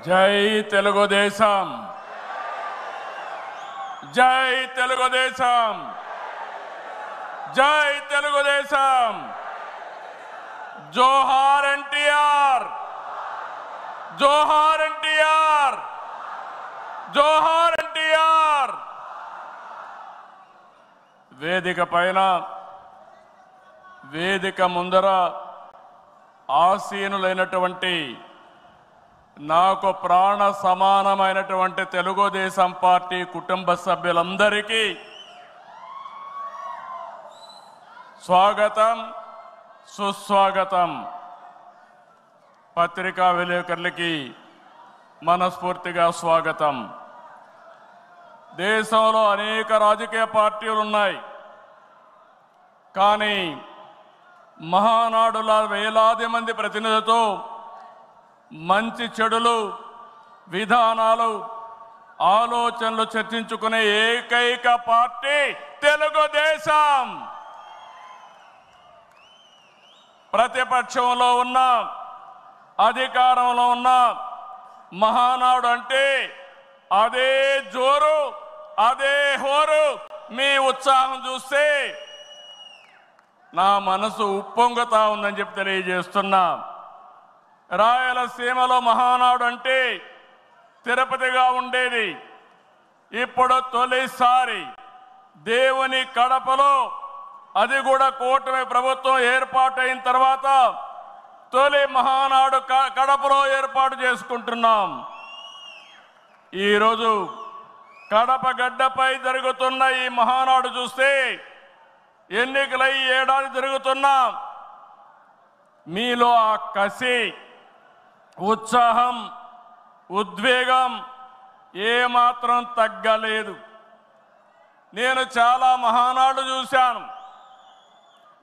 జై తెలుగుదేశం, జై తెలుగుదేశం, జై తెలుగుదేశం. జోహార్ ఎన్టీఆర్, జోహార్ ఎన్టీఆర్, జోహార్ ఎన్టీఆర్. వేదిక పైన, వేదిక ముందర ఆసీనులైనటువంటి నాకు ప్రాణ సమానమైనటువంటి తెలుగుదేశం పార్టీ కుటుంబ సభ్యులందరికీ స్వాగతం, సుస్వాగతం. పత్రికా విలేకరులకి మనస్ఫూర్తిగా స్వాగతం. దేశంలో అనేక రాజకీయ పార్టీలు ఉన్నాయి, కానీ మహానాడుల వేలాది మంది ప్రతినిధులతో మంచి చెడులు, విధానాలు, ఆలోచనలు చర్చించుకునే ఏకైక పార్టీ తెలుగుదేశం. ప్రతిపక్షంలో ఉన్న, అధికారంలో ఉన్న మహానాడు అంటే అదే జోరు, అదే హోరు. మీ ఉత్సాహం చూస్తే నా మనసు ఉప్పొంగుతా ఉందని చెప్పి తెలియజేస్తున్నా. రాయలసీమలో మహానాడు అంటే తిరుపతిగా ఉండేది. ఇప్పుడు తొలిసారి దేవుని కడపలో, అది కూడా కూటమి ప్రభుత్వం ఏర్పాటైన తర్వాత తొలి మహానాడు కడపలో ఏర్పాటు చేసుకుంటున్నాం. ఈరోజు కడప గడ్డపై జరుగుతున్న ఈ మహానాడు చూస్తే ఎన్నికలై ఏడాది జరుగుతున్నా మీలో ఆ కసి, ఉత్సాహం, ఉద్వేగం ఏమాత్రం తగ్గలేదు. నేను చాలా మహానాడు చూశాను.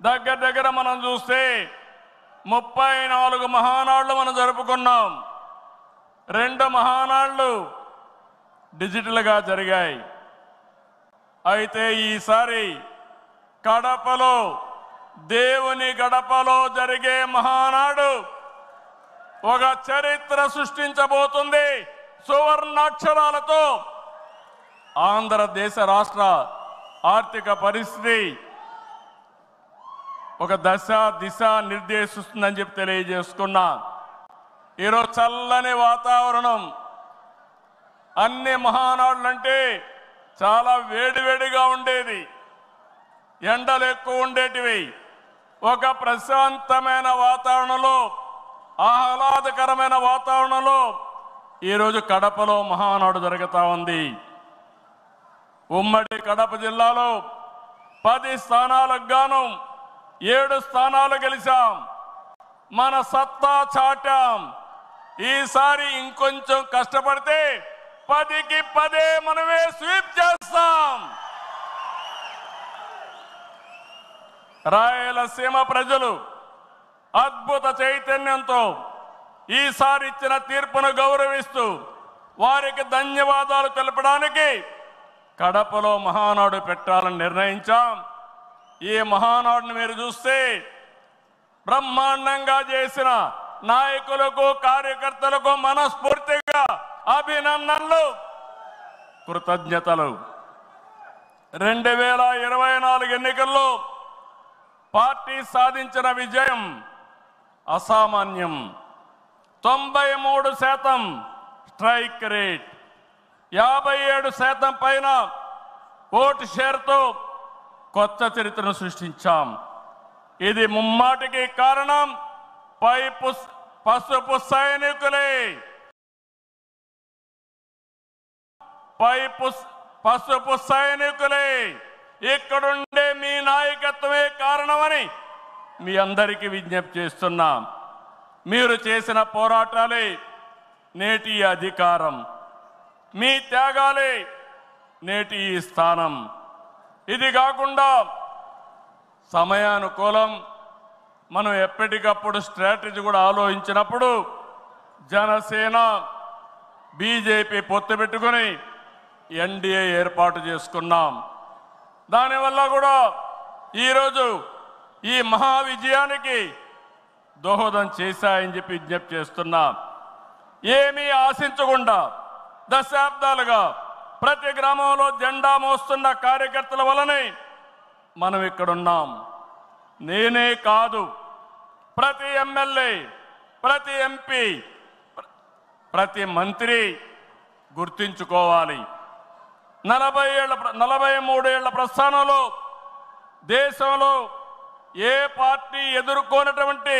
దగ్గర దగ్గర మనం చూస్తే 34 మహానాడులు మనం జరుపుకున్నాం. 2 మహానాడులు డిజిటల్గా జరిగాయి. అయితే ఈసారి కడపలో, దేవుని గడపలో జరిగే మహానాడు ఒక చరిత్ర సృష్టించబోతుంది. సువర్ణాక్షరాలతో ఆంధ్రదేశ రాష్ట్ర ఆర్థిక పరిస్థితి ఒక దశ దిశ నిర్దేశిస్తుందని చెప్పి తెలియజేసుకున్నా. ఈరోజు చల్లని వాతావరణం. అన్ని మహానాడులంటే చాలా వేడివేడిగా ఉండేది, ఎండలు ఎక్కువ ఉండేటివి. ఒక ప్రశాంతమైన వాతావరణంలో, ఆహ్లాదకరమైన వాతావరణంలో ఈరోజు కడపలో మహానాడు జరుగుతూ ఉంది. ఉమ్మడి కడప జిల్లాలో 10 స్థానాలకు గాను 7 స్థానాలు గెలిచాం. మన సత్తా చాటాం. ఈసారి ఇంకొంచెం కష్టపడితే 10కి 10 మనమే స్వీప్ చేస్తాం. రాయలసీమ ప్రజలు అద్భుత చైతన్యంతో ఈసారి ఇచ్చిన తీర్పును గౌరవిస్తూ వారికి ధన్యవాదాలు తెలపడానికి కడపలో మహానాడు పెట్టాలని నిర్ణయించాం. ఈ మహానాడుని మీరు చూస్తే బ్రహ్మాండంగా చేసిన నాయకులకు, కార్యకర్తలకు మనస్ఫూర్తిగా అభినందనలు, కృతజ్ఞతలు. 2024 ఎన్నికల్లో పార్టీ సాధించిన విజయం అసామాన్యం. 93% స్ట్రైక్ రేట్, 57% పైన ఓటు షేర్తో కొత్త చరిత్రను సృష్టించాం. ఇది ముమ్మాటికి కారణం పసుపు సైనికులే. పసుపు సైనికులే. ఇక్కడుండే మీ నాయకత్వమే కారణమని మీ అందరికీ విజ్ఞప్తి చేస్తున్నాం. మీరు చేసిన పోరాటాలే నేటి అధికారం, మీ త్యాగాలే నేటి ఈ స్థానం. ఇది కాకుండా సమయానుకూలం మనం ఎప్పటికప్పుడు స్ట్రాటజీ కూడా ఆలోచించినప్పుడు జనసేన, బీజేపీ పొత్తు పెట్టుకొని ఎన్డీఏ ఏర్పాటు చేసుకున్నాం. దానివల్ల కూడా ఈరోజు ఈ మహా విజయానికి దోహదం చేశాయని చెప్పి విజ్ఞప్తి చేస్తున్నా. ఏమీ ఆశించకుండా దశాబ్దాలుగా ప్రతి గ్రామంలో జెండా మోస్తున్న కార్యకర్తల వలనే మనం ఇక్కడున్నాం. నేనే కాదు, ప్రతి ఎమ్మెల్యే, ప్రతి ఎంపీ, ప్రతి మంత్రి గుర్తించుకోవాలి. 43 ఏళ్ల ప్రస్థానంలో దేశంలో ఏ పార్టీ ఎదుర్కొన్నటువంటి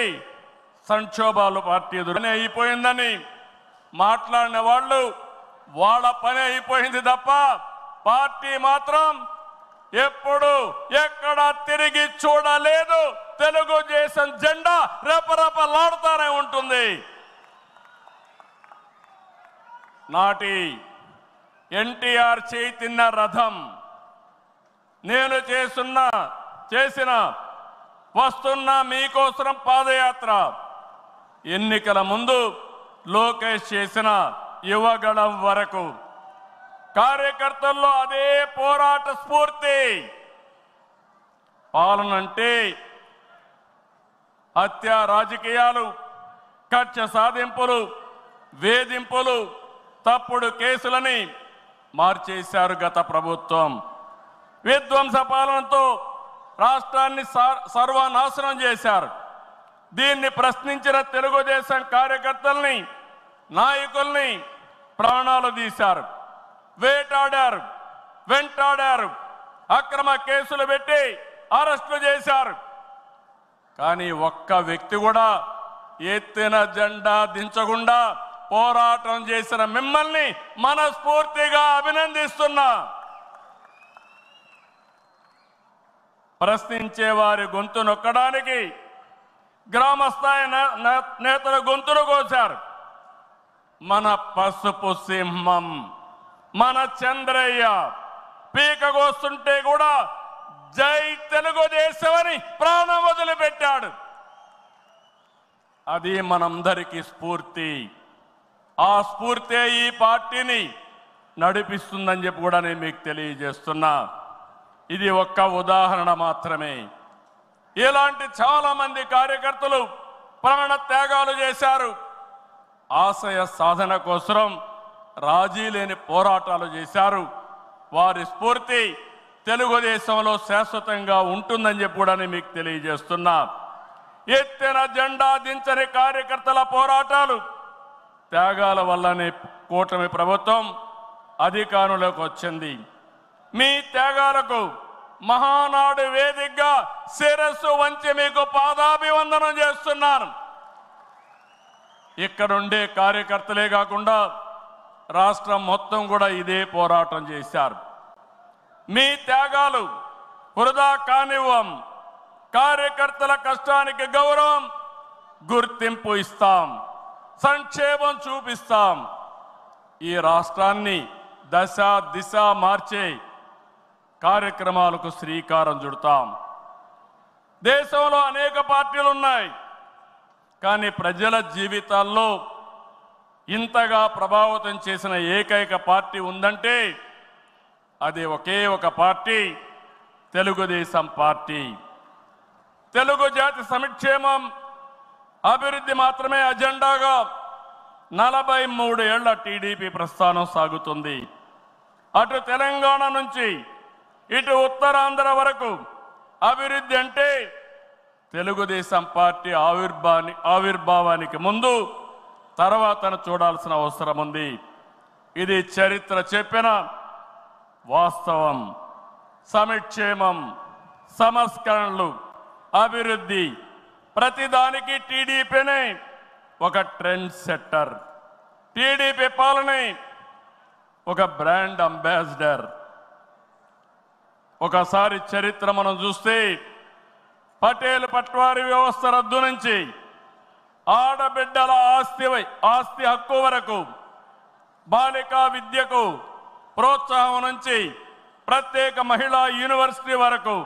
సంక్షోభాలు పార్టీ అయిపోయిందని మాట్లాడిన వాళ్ళు వాళ్ళ పని అయిపోయింది తప్ప పార్టీ మాత్రం ఎప్పుడు ఎక్కడ తిరిగి చూడలేదు. తెలుగుదేశం జెండా రెపరెపలాడుతూనే ఉంటుంది. నాటి ఎన్టీఆర్ చేతిన్న రథం నేను చేసిన వస్తున్న మీకోసం పాదయాత్ర, ఎన్నికల ముందు లోకేష్ చేసిన యువగళం వరకు కార్యకర్తల్లో అదే పోరాట స్ఫూర్తి. పాలనంటే హత్య రాజకీయాలు, కక్ష సాధింపులు, వేధింపులు, తప్పుడు కేసులని మార్చేశారు గత ప్రభుత్వం. విధ్వంస పాలనతో రాష్ట్రాన్ని సర్వనాశనం చేశారు. దీన్ని ప్రశ్నించిన తెలుగుదేశం కార్యకర్తల్ని, నాయకుల్ని ప్రాణాలు తీశారు, వేటాడారు, వెంటాడారు, అక్రమ కేసులు పెట్టి అరెస్టులు చేశారు. కానీ ఒక్క వ్యక్తి కూడా ఎత్తిన జెండా దించకుండా పోరాటం చేసిన మిమ్మల్ని మనస్ఫూర్తిగా అభినందిస్తున్నా. ప్రశ్నించే వారి గొంతు నొక్కడానికి గ్రామస్థాయి నేతల గొంతులు కోశారు. మన పసుపు సింహం, మన చంద్రయ్య పీకగోస్తుంటే కూడా జై తెలుగుదేశం అని ప్రాణం వదిలిపెట్టాడు. అది మనందరికీ స్ఫూర్తి. ఆ స్ఫూర్తే ఈ పార్టీని నడిపిస్తుందని చెప్పి కూడా నేను మీకు తెలియజేస్తున్నా. ఇది ఒక్క ఉదాహరణ మాత్రమే. ఇలాంటి చాలా మంది కార్యకర్తలు ప్రాణ త్యాగాలు చేశారు. ఆశయ సాధన కోసం రాజీ లేని పోరాటాలు చేశారు. వారి స్ఫూర్తి తెలుగుదేశంలో శాశ్వతంగా ఉంటుందని చెప్పి కూడా నేను మీకు తెలియజేస్తున్నా. ఎత్తిన జెండా దించని కార్యకర్తల పోరాటాలు, త్యాగాల వల్లనే కూటమి ప్రభుత్వం అధికారంలోకి వచ్చింది. మీ త్యాగాలకు మహానాడు వేదికగా శిరస్సు వంచి మీకు పాదాభివందనం చేస్తున్నాను. ఇక్కడుండే కార్యకర్తలే కాకుండా రాష్ట్రం మొత్తం కూడా ఇదే పోరాటం చేశారు. మీ త్యాగాలు వృధా కానివ్వం. కార్యకర్తల కష్టానికి గౌరవం, గుర్తింపు ఇస్తాం, సంక్షేమం చూపిస్తాం. ఈ రాష్ట్రాన్ని దశ దిశ మార్చే కార్యక్రమాలకు శ్రీకారం చుడతాం. దేశంలో అనేక పార్టీలు ఉన్నాయి, కానీ ప్రజల జీవితాల్లో ఇంతగా ప్రభావితం చేసిన ఏకైక పార్టీ ఉందంటే అది ఒకే ఒక పార్టీ, తెలుగుదేశం పార్టీ. తెలుగు జాతి సంక్షేమం, అభివృద్ధి మాత్రమే అజెండాగా 43 ఏళ్ల టీడీపీ ప్రస్థానం సాగుతుంది. అటు తెలంగాణ నుంచి ఇటు ఉత్తరాంధ్ర వరకు అభివృద్ధి అంటే తెలుగుదేశం పార్టీ ఆవిర్భావానికి ముందు తర్వాతను చూడాల్సిన అవసరం ఉంది. ఇది చరిత్ర చెప్పిన వాస్తవం. సంక్షేమం, సంస్కరణలు, అభివృద్ధి, ప్రతిదానికి టీడీపీనే ఒక ట్రెండ్ సెట్టర్. టీడీపీ పాలనే ఒక బ్రాండ్ అంబాసిడర్. ఒకసారి చరిత్ర మనం చూస్తే పటేల్ పట్వారీ వ్యవస్థ రద్దు నుంచి ఆడబిడ్డల ఆస్తి హక్కు వరకు, బాలికా విద్యకు ప్రోత్సాహం నుంచి ప్రత్యేక మహిళా యూనివర్సిటీ వరకు,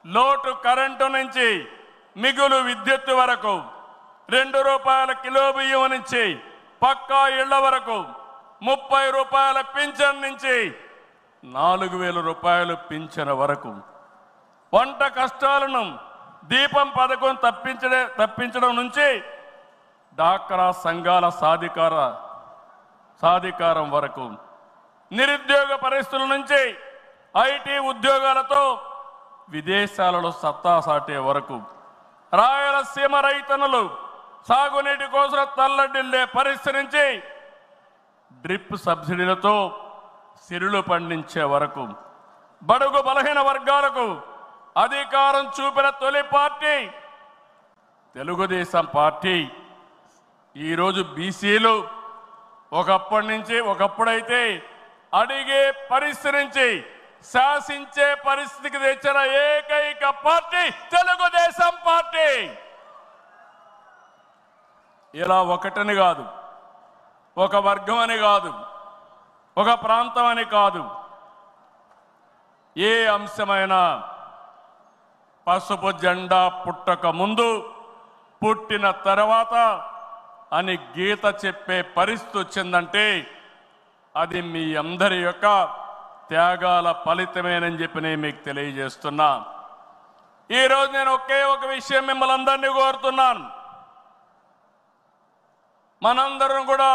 లోటు కరెంటు నుంచి మిగులు విద్యుత్తు వరకు, ₹2 కిలో బియ్యం నుంచి పక్కా ఇళ్ల వరకు, ₹30 పింఛన్ నుంచి ₹4,000 పింఛన్ వరకు, వంట కష్టాలను దీపం పథకం తప్పించడం నుంచి డాక్రా సంఘాల సాధికారం వరకు, నిరుద్యోగ పరిస్థితుల నుంచి ఐటీ ఉద్యోగాలతో విదేశాలలో సత్తా సాటే వరకు, రాయలసీమ రైతన్నులు సాగునీటి కోసం తల్లడిల్లే పరిస్థితి నుంచి డ్రిప్ సబ్సిడీలతో సిరులు పండించే వరకు, బడుగు బలహీన వర్గాలకు అధికారం చూపిన తొలి పార్టీ తెలుగుదేశం పార్టీ. ఈరోజు బీసీలు ఒకప్పుడైతే అడిగే పరిస్థితి నుంచి శాసించే పరిస్థితికి తెచ్చిన ఏకైక పార్టీ తెలుగుదేశం పార్టీ. ఇలా ఒకటని కాదు, ఒక వర్గం అని కాదు, ఒక ప్రాంతం అని కాదు, ఏ అంశమైనా పసుపు జెండా పుట్టక ముందు, పుట్టిన తర్వాత అని గీత చెప్పే పరిస్థితి వచ్చిందంటే అది మీ అందరి యొక్క త్యాగాల ఫలితమేనని చెప్పి నేను మీకు తెలియజేస్తున్నా. ఈరోజు నేను ఒకే ఒక విషయం మిమ్మల్ని అందరినీ కోరుతున్నాను. మనందరం కూడా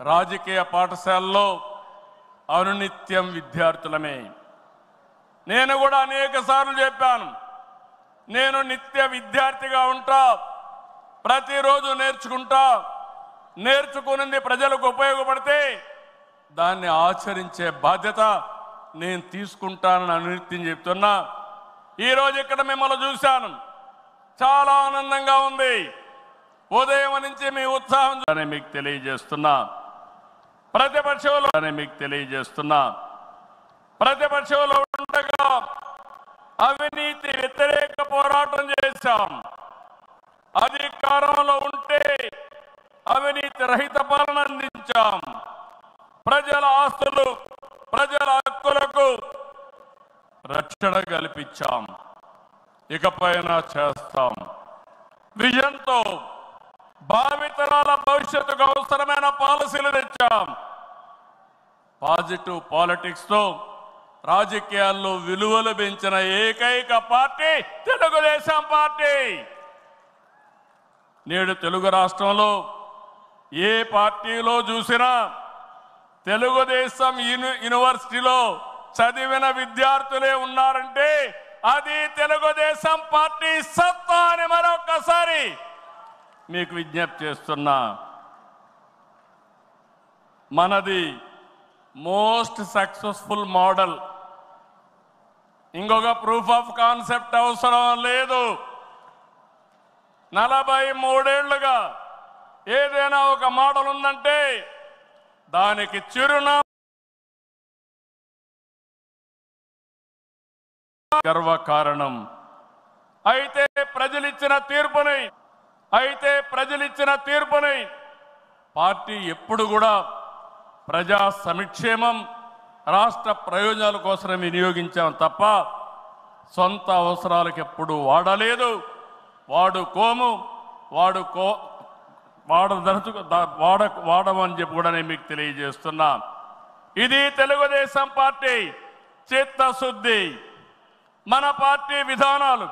రాజకీయ పాఠశాలలో అనునిత్యం విద్యార్థులమే. నేను కూడా అనేక సార్లు చెప్పాను, నేను నిత్య విద్యార్థిగా ఉంటా, ప్రతిరోజు నేర్చుకుంటా, నేర్చుకున్నది ప్రజలకు ఉపయోగపడితే దాన్ని ఆచరించే బాధ్యత నేను తీసుకుంటానని అనునిత్యం చెప్తున్నా. ఈరోజు ఇక్కడ మిమ్మల్ని చూశాను, చాలా ఆనందంగా ఉంది. ఉదయం నుంచి మీ ఉత్సాహం మీకు తెలియజేస్తున్నా. ప్రతిపక్షంలో ఉండగా అవినీతి వ్యతిరేక పోరాటం చేశాం. అధికారంలో ఉంటే అవినీతి రహిత పాలన అందించాం. ప్రజల ఆస్తులు, ప్రజల హక్కులకు రక్షణ కల్పించాం. ఇకపైన చేస్తాం. విజన్తో భావితరాల భవిష్యత్తుకు అవసరమైన పాలసీలు తెచ్చాం. పాజిటివ్ పాలిటిక్స్ తో రాజకీయాల్లో విలువలు పెంచిన ఏకైక పార్టీ తెలుగుదేశం పార్టీ. నేడు తెలుగు రాష్ట్రంలో ఏ పార్టీలో చూసినా తెలుగుదేశం యూనివర్సిటీలో చదివిన విద్యార్థులే ఉన్నారంటే అది తెలుగుదేశం పార్టీ సత్తా అని మరొకసారి మీకు విజ్ఞప్తి చేస్తున్నా. మనది మోస్ట్ సక్సెస్ఫుల్ మోడల్. ఇంకొక ప్రూఫ్ ఆఫ్ కాన్సెప్ట్ అవసరం లేదు. 43 ఏళ్లుగా ఏదైనా ఒక మోడల్ ఉందంటే దానికి చిరునామా గర్వకారణం. అయితే ప్రజలిచ్చిన తీర్పుని పార్టీ ఎప్పుడు కూడా ప్రజా సంక్షేమం, రాష్ట్ర ప్రయోజనాల కోసం వినియోగించాం తప్ప సొంత అవసరాలకు ఎప్పుడు వాడలేదు. వాడమని చెప్పి కూడా నేను మీకు తెలియజేస్తున్నా. ఇది తెలుగుదేశం పార్టీ చిత్తశుద్ధి. మన పార్టీ విధానాలు,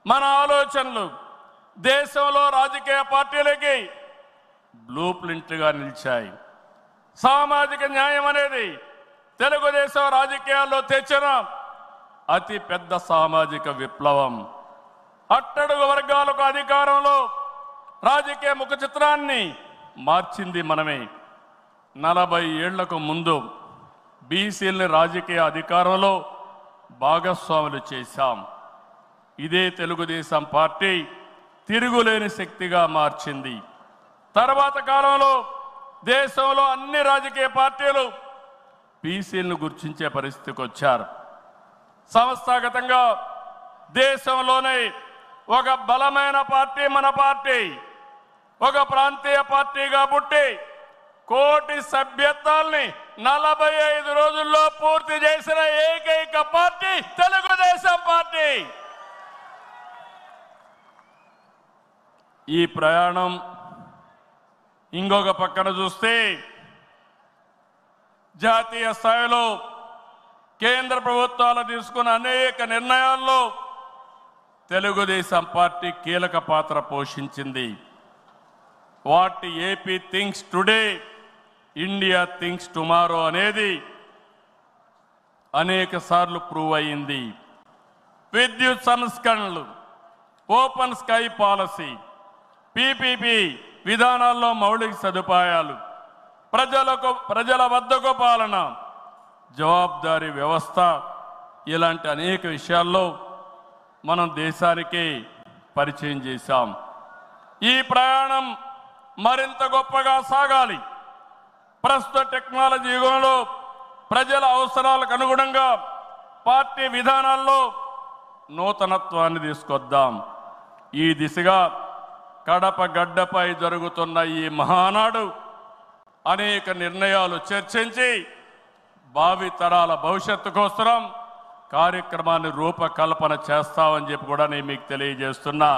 మన ఆలోచనలు దేశంలో రాజకీయ పార్టీలకి బ్లూ ప్రింట్గా నిలిచాయి. సామాజిక న్యాయం అనేది తెలుగుదేశం రాజకీయాల్లో తెచ్చిన అతి పెద్ద సామాజిక విప్లవం. అట్టడుగు వర్గాలకు అధికారంలో రాజకీయ ముఖ చిత్రాన్ని మార్చింది మనమే. 40 ఏళ్లకు ముందు బీసీలని రాజకీయ అధికారంలో భాగస్వాములు చేశాం. ఇదే తెలుగుదేశం పార్టీ తిరుగులేని శక్తిగా మార్చింది. తర్వాత కాలంలో దేశంలో అన్ని రాజకీయ పార్టీలు బీసీలను గుర్తించే పరిస్థితికి వచ్చారు. సంస్థాగతంగా దేశంలోనే ఒక బలమైన పార్టీ మన పార్టీ. ఒక ప్రాంతీయ పార్టీగా పుట్టి కోటి సభ్యత్వాల్ని 45 రోజుల్లో పూర్తి చేసిన ఏకైక పార్టీ తెలుగుదేశం పార్టీ. ఈ ప్రయాణం ఇంకొక పక్కన చూస్తే జాతీయ స్థాయిలో కేంద్ర ప్రభుత్వాలు తీసుకున్న అనేక నిర్ణయాల్లో తెలుగుదేశం పార్టీ కీలక పాత్ర పోషించింది. What AP thinks today, India thinks tomorrow అనేది అనేక సార్లు ప్రూవ్ అయింది. విద్యుత్ సంస్కరణలు, ఓపెన్ స్కై పాలసీ, పీపీపీ విధానాల్లో మౌలిక సదుపాయాలు, ప్రజల వద్దకు పాలన, జవాబుదారీ వ్యవస్థ, ఇలాంటి అనేక విషయాల్లో మనం దేశానికి పరిచయం చేశాం. ఈ ప్రయాణం మరింత గొప్పగా సాగాలి. ప్రస్తుత టెక్నాలజీ యుగంలో ప్రజల అవసరాలకు అనుగుణంగా పార్టీ విధానాల్లో నూతనత్వాన్ని తీసుకొద్దాం. ఈ దిశగా కడప గడ్డపై జరుగుతున్న ఈ మహానాడు అనేక నిర్ణయాలు చర్చించి భావితరాల భవిష్యత్తు కోసం కార్యక్రమాన్ని రూపకల్పన చేస్తామని చెప్పి కూడా నేను మీకు తెలియజేస్తున్నా.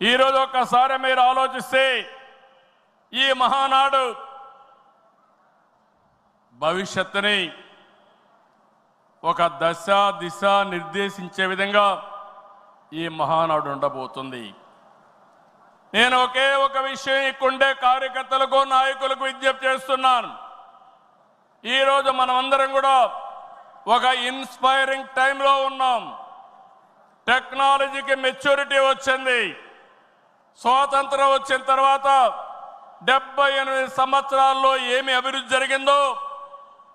ఈరోజు ఒక్కసారి మీరు ఆలోచిస్తే ఈ మహానాడు భవిష్యత్తుని ఒక దశ దిశ నిర్దేశించే విధంగా ఈ మహానాడు ఉండబోతుంది. నేను ఒకే ఒక విషయం ఇక్కడుండే కార్యకర్తలకు, నాయకులకు విజ్ఞప్తి చేస్తున్నాను. ఈరోజు మనమందరం కూడా ఒక ఇన్స్పైరింగ్ టైంలో ఉన్నాం. టెక్నాలజీకి మెచ్యూరిటీ వచ్చింది. స్వాతంత్రం వచ్చిన తర్వాత 78 సంవత్సరాల్లో ఏమి అభివృద్ధి జరిగిందో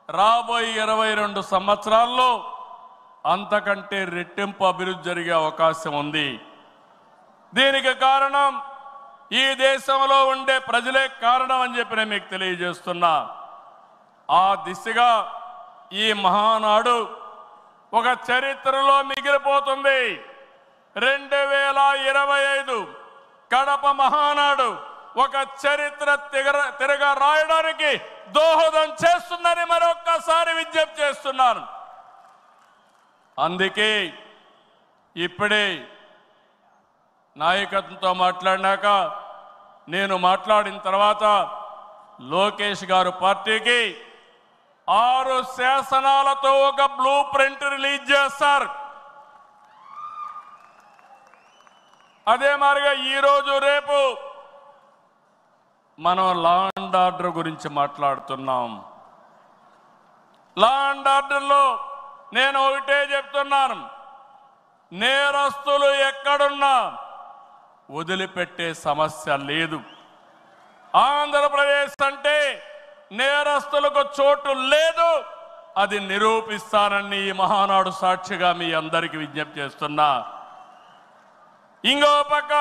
రాబోయే 22 సంవత్సరాల్లో అంతకంటే రెట్టింపు అభివృద్ధి జరిగే అవకాశం ఉంది. దీనికి కారణం ఈ దేశంలో ఉండే ప్రజలే కారణం అని చెప్పి నేను మీకు తెలియజేస్తున్నా. ఆ దిశగా ఈ మహానాడు ఒక చరిత్రలో మిగిలిపోతుంది. 2025 కడప మహానాడు ఒక చరిత్ర తిరగ రాయడానికి దోహదం చేస్తుందని మరొక్కసారి విజ్ఞప్తి చేస్తున్నాను. అందుకే ఇప్పుడే నాయకత్వంతో మాట్లాడినాక నేను మాట్లాడిన తర్వాత లోకేష్ గారు పార్టీకి 6 శాసనాలతో ఒక బ్లూ ప్రింట్ రిలీజ్ చేస్తారు. అదే మాదిరిగా ఈరోజు రేపు మనం లా అండ్ ఆర్డర్ గురించి మాట్లాడుతున్నాం. లా అండ్ ఆర్డర్లో నేను ఒకటే చెప్తున్నాను, నేరస్తులు ఎక్కడున్నా వదిలిపెట్టే సమస్య లేదు. ఆంధ్రప్రదేశ్ అంటే నేరస్తులకు చోటు లేదు. అది నిరూపిస్తానని ఈ మహానాడు సాక్షిగా మీ అందరికీ విజ్ఞప్తి చేస్తున్నా. ఇంకో పక్క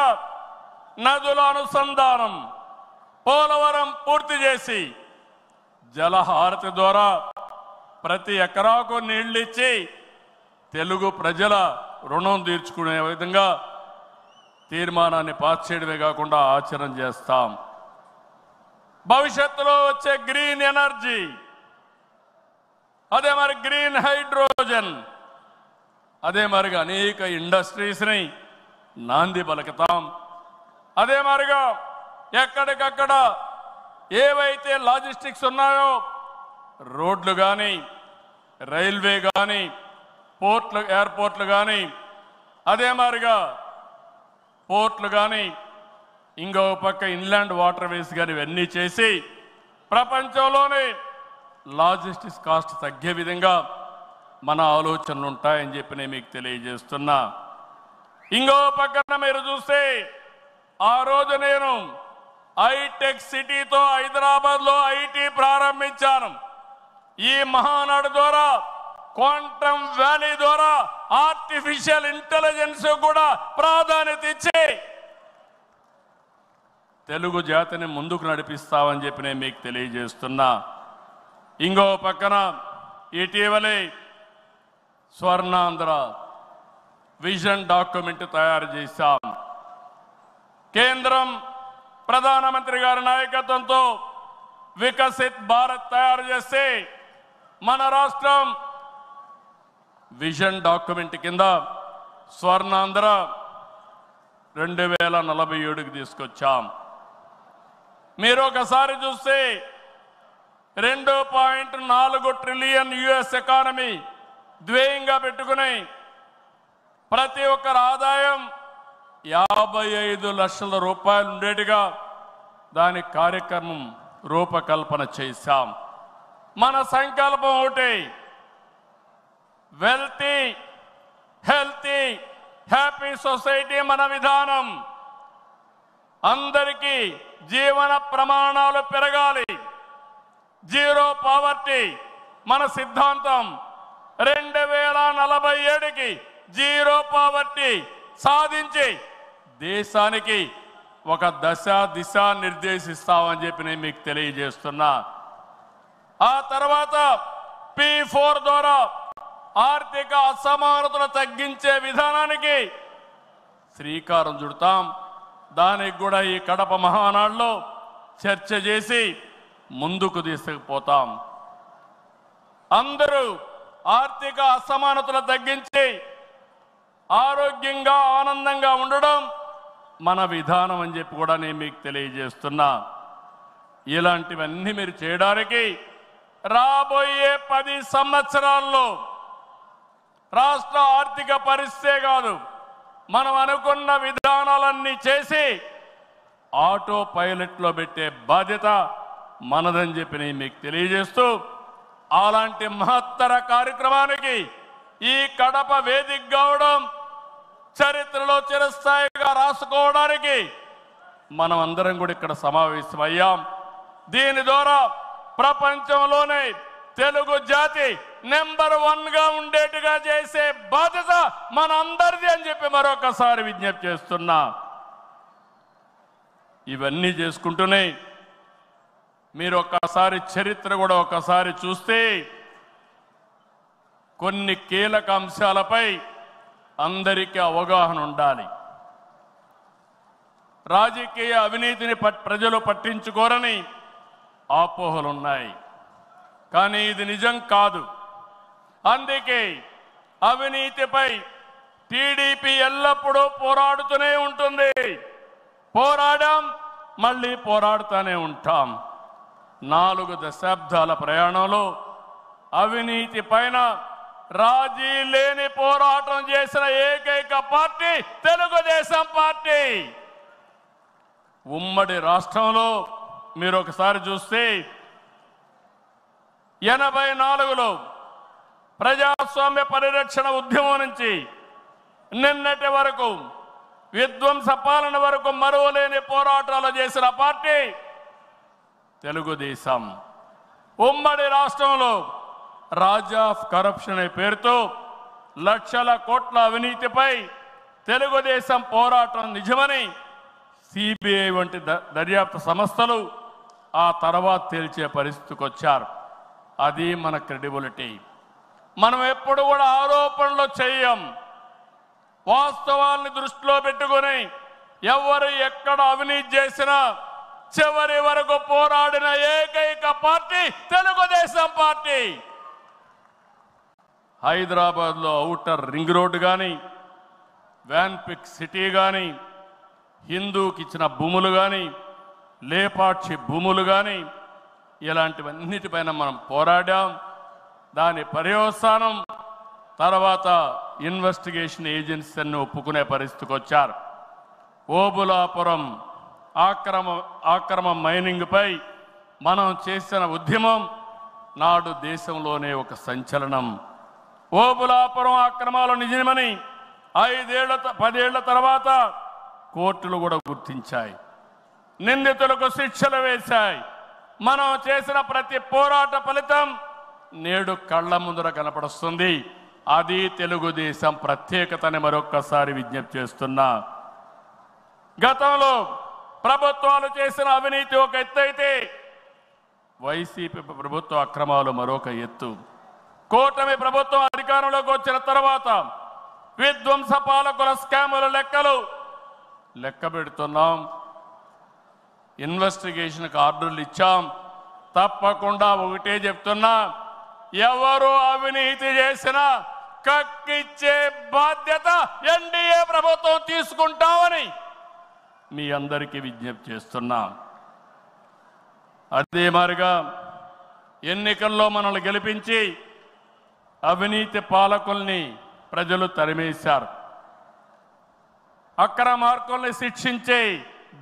నదుల అనుసంధానం, పోలవరం పూర్తి చేసి జలహారతి ద్వారా ప్రతి ఎకరాకు నీళ్ళిచ్చి తెలుగు ప్రజల రుణం తీర్చుకునే విధంగా తీర్మానాన్ని పాస్ చేయడమే కాకుండా ఆచరణ చేస్తాం. భవిష్యత్తులో వచ్చే గ్రీన్ ఎనర్జీ, అదే మరి గ్రీన్ హైడ్రోజన్, అదే మరిగా అనేక ఇండస్ట్రీస్ని నాంది పలుకుతాం. అదే మరిగా ఎక్కడికక్కడ ఏవైతే లాజిస్టిక్స్ ఉన్నాయో రోడ్లు కానీ, రైల్వే కానీ, పోర్ట్లు, ఎయిర్పోర్ట్లు కానీ, అదే మాదిరిగా పోర్ట్లు కానీ, ఇంకో పక్క ఇన్లాండ్ వాటర్ వేస్ కానీ ఇవన్నీ చేసి ప్రపంచంలోనే లాజిస్టిక్స్ కాస్ట్ తగ్గే విధంగా మన ఆలోచనలు ఉంటాయని చెప్పి నేను మీకు తెలియజేస్తున్నా. ఇంకో పక్కన మీరు చూస్తే ఆ రోజు నేను హైటెక్ సిటీతో హైదరాబాద్లో ఐటీ ప్రారంభించాను. ఈ మహానాడు ద్వారా, క్వాంటమ్ వ్యాలీ ద్వారా ఆర్టిఫిషియల్ ఇంటెలిజెన్స్ కూడా ప్రాధాన్యత ఇచ్చి తెలుగు జాతిని ముందుకు నడిపిస్తామని చెప్పి నేను మీకు తెలియజేస్తున్నా. ఇంకో పక్కన ఇటీవలే స్వర్ణాంధ్ర విజన్ డాక్యుమెంట్ తయారు చేశాం. కేంద్రం ప్రధానమంత్రి గారి నాయకత్వంతో వికసిత్ భారత్ తయారు చేస్తే మన రాష్ట్రం విజన్ డాక్యుమెంట్ కింద స్వర్ణాంధ్ర 2047కి తీసుకొచ్చాం. మీరు ఒకసారి చూస్తే 2.4 ట్రిలియన్ యుఎస్ ఎకానమీ ధ్యేయంగా పెట్టుకుని ప్రతి ఒక్కరి ఆదాయం 55 లక్షల రూపాయలు ఉండేట్టుగా దాని కార్యక్రమం రూపకల్పన చేశాం. మన సంకల్పం ఒకటి, వెల్తీ హెల్తీ హ్యాపీ సొసైటీ మన విధానం. అందరికీ జీవన ప్రమాణాలు పెరగాలి, జీరో పావర్టీ మన సిద్ధాంతం. 2047కి జీరో పావర్టీ సాధించి దేశానికి ఒక దిశ నిర్దేశిస్తామని చెప్పి నేను మీకు తెలియజేస్తున్నా. ఆ తర్వాత P4 ద్వారా ఆర్థిక అసమానతలు తగ్గించే విధానానికి శ్రీకారం చుడతాం. దానికి కూడా ఈ కడప మహానాడులో చర్చ చేసి ముందుకు తీసుకుపోతాం. అందరూ ఆర్థిక అసమానతలు తగ్గించి ఆరోగ్యంగా ఆనందంగా ఉండడం మన విధానం అని చెప్పి కూడా నేను మీకు తెలియజేస్తున్నా. ఇలాంటివన్నీ మీరు చేయడానికి రాబోయే 10 సంవత్సరాల్లో రాష్ట్ర ఆర్థిక పరిస్థితే కాదు, మనం అనుకున్న విధానాలన్నీ చేసి ఆటో పైలట్లో పెట్టే బాధ్యత మనదని చెప్పి నేను మీకు తెలియజేస్తూ, అలాంటి మహత్తర కార్యక్రమానికి ఈ కడప వేదిక కావడం, చరిత్రలో చిరస్థాయిగా రాసుకోవడానికి మనం అందరం కూడా ఇక్కడ సమావేశమయ్యాం. దీని ద్వారా ప్రపంచంలోనే తెలుగు జాతి నెంబర్ 1గా ఉండేట్టుగా చేసే బాధ్యత మన అందరిది అని చెప్పి మరొకసారి విజ్ఞప్తి చేస్తున్నా. ఇవన్నీ చేసుకుంటూనే మీరు ఒక్కసారి చరిత్ర కూడా ఒకసారి చూస్తే కొన్ని కీలక అంశాలపై అందరికీ అవగాహన ఉండాలి. రాజకీయ అవినీతిని ప్రజలు పట్టించుకోరని అపోహలున్నాయి, కానీ ఇది నిజం కాదు. అందుకే అవినీతిపై టీడీపీ ఎల్లప్పుడూ పోరాడుతూనే ఉంటుంది. పోరాడాం, మళ్ళీ పోరాడుతూనే ఉంటాం. 4 దశాబ్దాల ప్రయాణంలో అవినీతి పైన రాజీ లేని పోరాటం చేసిన ఏకైక పార్టీ తెలుగుదేశం పార్టీ. ఉమ్మడి రాష్ట్రంలో మీరు ఒకసారి చూస్తే 84లో ప్రజాస్వామ్య పరిరక్షణ ఉద్యమం నుంచి నిన్నటి వరకు విధ్వంస పాలన వరకు మరువలేని పోరాటాలు చేసిన పార్టీ తెలుగుదేశం. ఉమ్మడి రాష్ట్రంలో రాజా ఆఫ్ కరప్షన్ అనే పేరుతో లక్షల కోట్ల అవినీతిపై తెలుగుదేశం పోరాటం నిజమని సిబిఐ వంటి దర్యాప్తు సంస్థలు ఆ తర్వాత తేల్చే పరిస్థితికి వచ్చారు. అది మన క్రెడిబిలిటీ. మనం ఎప్పుడు కూడా ఆరోపణలు చేయం, వాస్తవాల్ని దృష్టిలో పెట్టుకుని ఎవరు ఎక్కడ అవినీతి చేసినా చివరి వరకు పోరాడిన ఏకైక పార్టీ తెలుగుదేశం పార్టీ. హైదరాబాద్లో ఔటర్ రింగ్ రోడ్డు కానీ, వ్యాన్పిక్ సిటీ కానీ, హిందూకి ఇచ్చిన భూములు కానీ, లేపాక్షి భూములు కానీ, ఇలాంటివన్నిటిపైన మనం పోరాడాం. దాని పర్యవసానం తర్వాత ఇన్వెస్టిగేషన్ ఏజెన్సీ అన్ని ఒప్పుకునే పరిస్థితికి వచ్చారు. ఓబులాపురం ఆక్రమ మైనింగ్పై మనం చేసిన ఉద్యమం నాడు దేశంలోనే ఒక సంచలనం. ఓబులాపురం అక్రమాలు నిజమని 10 ఏళ్ల తర్వాత కోర్టులు కూడా గుర్తించాయి, నిందితులకు శిక్షలు వేశాయి. మనం చేసిన ప్రతి పోరాట ఫలితం నేడు కళ్ళ ముందర కనపడుస్తుంది. అది తెలుగుదేశం ప్రత్యేకతని మరొక్కసారి విజ్ఞప్తి చేస్తున్నా. గతంలో ప్రభుత్వాలు చేసిన అవినీతి ఒక ఎత్తు అయితే వైసీపీ ప్రభుత్వ అక్రమాలు మరొక ఎత్తు. కూటమి ప్రభుత్వం అధికారంలోకి వచ్చిన తర్వాత విధ్వంస పాలకుల స్కాముల లెక్క పెడుతున్నాం. ఇన్వెస్టిగేషన్కి ఆర్డర్లు ఇచ్చాం. తప్పకుండా ఒకటే చెప్తున్నా, ఎవరు అవినీతి చేసినా కక్కిచ్చే బాధ్యత ఎన్డీఏ ప్రభుత్వం తీసుకుంటామని మీ అందరికీ విజ్ఞప్తి చేస్తున్నాం. అదే మాదిరిగా ఎన్నికల్లో మనల్ని గెలిపించి అవినీతి పాలకుల్ని ప్రజలు తరిమేశారు. అక్రమార్కుల్ని శిక్షించే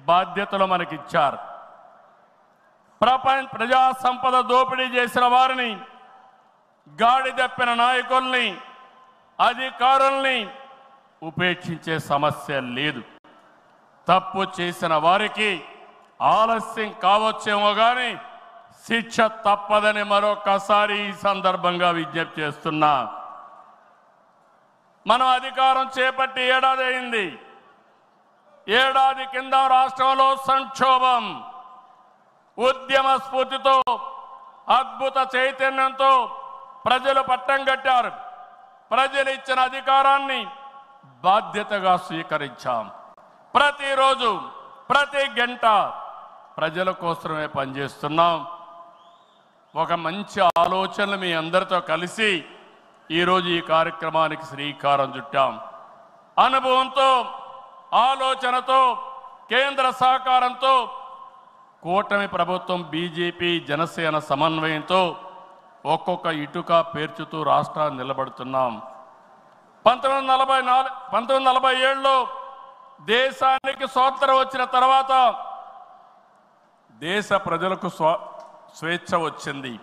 బాధ్యతలు మనకిచ్చారు. ప్రజా సంపద దోపిడీ చేసిన వారిని, గాడి తప్పిన నాయకుల్ని, అధికారుల్ని ఉపేక్షించే సమస్య లేదు. తప్పు చేసిన వారికి ఆలస్యం కావచ్చేమో కానీ శిక్ష తప్పదని మరొకసారి ఈ సందర్భంగా విజ్ఞప్తి చేస్తున్నా. మనం అధికారం చేపట్టి ఏడాది అయింది. ఏడాది కింద రాష్ట్రంలో సంక్షోభం, ఉద్యమ స్ఫూర్తితో, అద్భుత చైతన్యంతో ప్రజలు పట్టం కట్టారు. ప్రజలు ఇచ్చిన అధికారాన్ని బాధ్యతగా స్వీకరించాం. ప్రతిరోజు ప్రతి గంట ప్రజల కోసమే పనిచేస్తున్నాం. ఒక మంచి ఆలోచనలు మీ అందరితో కలిసి ఈరోజు ఈ కార్యక్రమానికి శ్రీకారం చుట్టాం. అనుభవంతో, ఆలోచనతో, కేంద్ర సహకారంతో, కూటమి ప్రభుత్వం బీజేపీ జనసేన సమన్వయంతో ఒక్కొక్క ఇటుక పేర్చుతూ రాష్ట్రాన్ని నిలబడుతున్నాం. 1947లో దేశానికి స్వాతంత్రం వచ్చిన తర్వాత దేశ ప్రజలకు స్వేచ్ఛ వచ్చింది.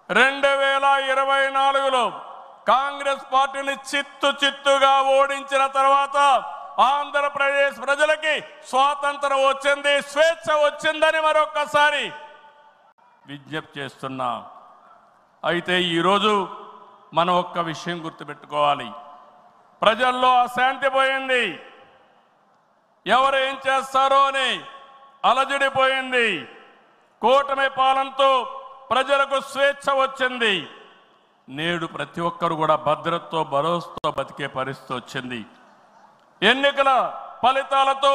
2024లో కాంగ్రెస్ పార్టీని చిత్తుగా ఓడించిన తర్వాత ఆంధ్రప్రదేశ్ ప్రజలకి స్వాతంత్రం వచ్చింది, స్వేచ్ఛ వచ్చిందని మరొకసారి విజ్ఞప్తి చేస్తున్నా. అయితే ఈరోజు మనం ఒక్క విషయం గుర్తుపెట్టుకోవాలి. ప్రజల్లో అశాంతి పోయింది. ఎవరు ఏం చేస్తారో అని అలజడిపోయింది. కూటమి పాలనతో ప్రజలకు స్వేచ్ఛ వచ్చింది. నేడు ప్రతి ఒక్కరు కూడా భద్రతతో, భరోసాతో బతికే పరిస్థితి వచ్చింది. ఎన్నికల ఫలితాలతో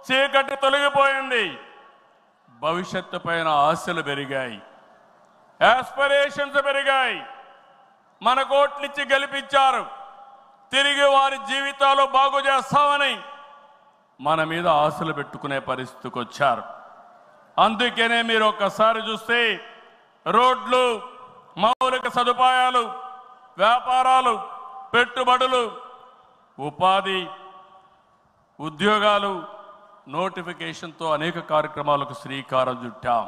చీకటి తొలగిపోయింది. భవిష్యత్తు పైన ఆశలు పెరిగాయి, ఆస్పిరేషన్స్ పెరిగాయి. మన కోట్లిచ్చి గెలిపించారు. తిరిగి వారి జీవితాలు బాగు చేస్తామని మన మీద ఆశలు పెట్టుకునే పరిస్థితికి వచ్చారు. అందుకనే మీరు ఒక్కసారి చూస్తే రోడ్లు, మౌలిక సదుపాయాలు, వ్యాపారాలు, పెట్టుబడులు, ఉపాధి, ఉద్యోగాలు, నోటిఫికేషన్తో అనేక కార్యక్రమాలకు శ్రీకారం చుట్టాం.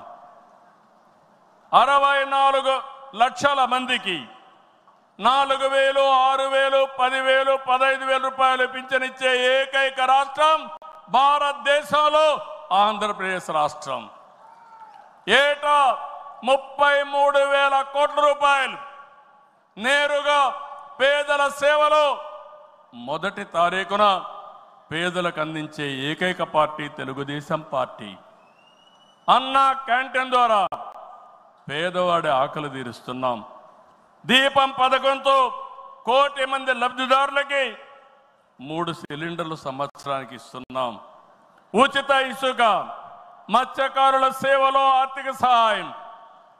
64 లక్షల మందికి 4,000, 6,000, 10,000, 15,000 రూపాయలు పింఛనిచ్చే ఏకైక రాష్ట్రం భారతదేశంలో ఆంధ్రప్రదేశ్ రాష్ట్రం. ఏటా 33,000 కోట్ల రూపాయలు నేరుగా పేదల సేవలో మొదటి తారీఖున పేదలకు అందించే ఏకైక పార్టీ తెలుగుదేశం పార్టీ. అన్నా క్యాంటీన్ ద్వారా పేదవాడి ఆకలి తీరుస్తున్నాం. దీపం పథకంతో 1 కోటి మంది లబ్ధిదారులకి 3 సిలిండర్లు సంవత్సరానికి ఇస్తున్నాం. ఉచిత ఇసుక, మత్స్యకారుల సేవలో ఆర్థిక సహాయం,